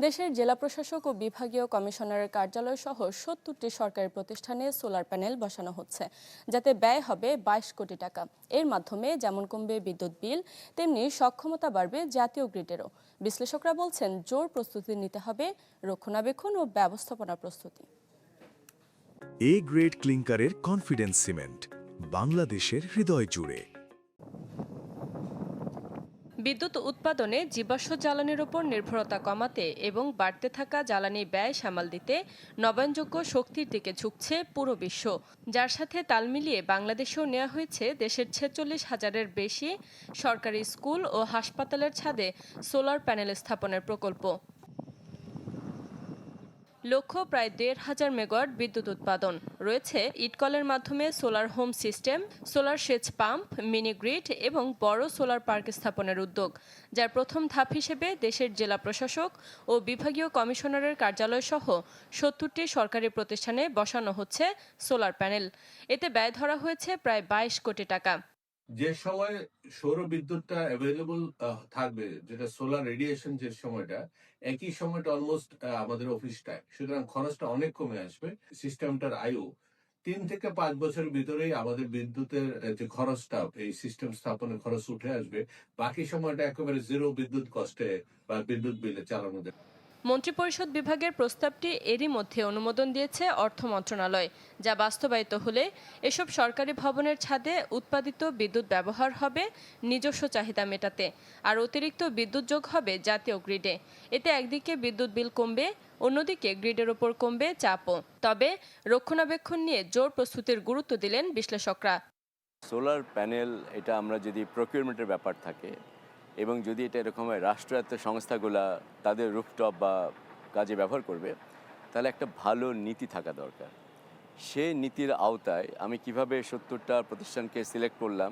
দেশের জেলা প্রশাসক ও বিভাগীয় কমিশনারের কার্যালয় সহ ৭০টি সরকারি প্রতিষ্ঠানে সোলার প্যানেল বসানো হচ্ছে, যাতে ব্যয় হবে ২২ কোটি টাকা। এর মাধ্যমে যেমন কমবে বিদ্যুৎ বিল, তেমনি সক্ষমতা বাড়বে জাতীয় গ্রিডেরও। বিশ্লেষকরা বলছেন, জোর প্রস্তুতি নিতে হবে রক্ষণাবেক্ষণ ও ব্যবস্থাপনা প্রস্তুতি। এ গ্রেড ক্লিংকারের কনফিডেন্স সিমেন্ট, বাংলাদেশের হৃদয় জুড়ে। বিদ্যুৎ উৎপাদনে জীবাশ্ম জ্বালানির উপর নির্ভরতা কমাতে এবং বাড়তে থাকা জ্বালানি ব্যয় সামাল দিতে নবায়নযোগ্য শক্তির দিকে ঝুঁকছে পুরো বিশ্ব, যার সাথে তাল মিলিয়ে বাংলাদেশেও নেওয়া হয়েছে দেশের ৪৬,০০০-এর বেশি সরকারি স্কুল ও হাসপাতালের ছাদে সোলার প্যানেল স্থাপনের প্রকল্প। লক্ষ্য প্রায় ১,৫০০ মেগাওয়াট বিদ্যুৎ উৎপাদন। রয়েছে ইটকলের মাধ্যমে সোলার হোম সিস্টেম, সোলার সেচ পাম্প, মিনি গ্রিড এবং বড় সোলার পার্ক স্থাপনের উদ্যোগ, যার প্রথম ধাপ হিসেবে দেশের জেলা প্রশাসক ও বিভাগীয় কমিশনারের কার্যালয় সহ ৭০টি সরকারি প্রতিষ্ঠানে বসানো হচ্ছে সোলার প্যানেল। এতে ব্যয় ধরা হয়েছে প্রায় ২২ কোটি টাকা। যে সময় সৌর বিদ্যুৎটা অ্যাভেলেবল থাকবে, যেটা সোলার রেডিয়েশন যে সময়টা, একই সময়টা অলমোস্ট আমাদের অফিস টাইম, সুতরাং খরচটা অনেক কমে আসবে। সিস্টেমটার আয়ু ৩ থেকে ৫ বছরের ভিতরেই আমাদের বিদ্যুতের যে খরচটা, এই সিস্টেম স্থাপনের খরচ উঠে আসবে। বাকি সময়টা একেবারে জিরো বিদ্যুৎ কষ্টে বা বিদ্যুৎ বিলে চালানো যাবে। মন্ত্রিপরিষদ বিভাগের প্রস্তাবটি এরই মধ্যে অনুমোদন দিয়েছে অর্থ মন্ত্রণালয়, যা বাস্তবায়িত হলে এসব সরকারি ভবনের ছাদে উৎপাদিত বিদ্যুৎ ব্যবহার হবে নিজস্ব চাহিদা মেটাতে, আর অতিরিক্ত বিদ্যুৎ যোগ হবে জাতীয় গ্রিডে। এতে একদিকে বিদ্যুৎ বিল কমবে, অন্যদিকে গ্রিডের ওপর কমবে চাপও। তবে রক্ষণাবেক্ষণ নিয়ে জোর প্রস্তুতির গুরুত্ব দিলেন বিশ্লেষকরা। সোলার প্যানেল, এটা আমরা যদি প্রকিউরমেন্টের ব্যাপার থাকে এবং যদি এটা এরকম হয় রাষ্ট্রায়ত্ত সংস্থাগুলা তাদের রুফটপ বা কাজে ব্যবহার করবে, তাহলে একটা ভালো নীতি থাকা দরকার। সেই নীতির আওতায় আমি কিভাবে ৭০টা প্রতিষ্ঠানকে সিলেক্ট করলাম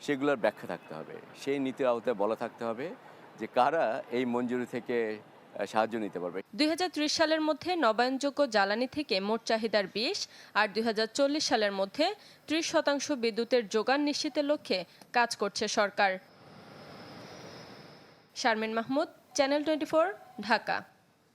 সেগুলোর ব্যাখ্যা থাকতে হবে। সেই নীতির আওতায় বলা থাকতে হবে যে কারা এই মঞ্জুরি থেকে সাহায্য নিতে পারবে। ২০৩০ সালের মধ্যে নবায়নযোগ্য জ্বালানি থেকে মোট চাহিদার ২০ আর ২০৪০ সালের মধ্যে ৩০% বিদ্যুতের যোগান নিশ্চিতের লক্ষ্যে কাজ করছে সরকার। শারমিন মাহমুদ, চ্যানেল 24, ঢাকা।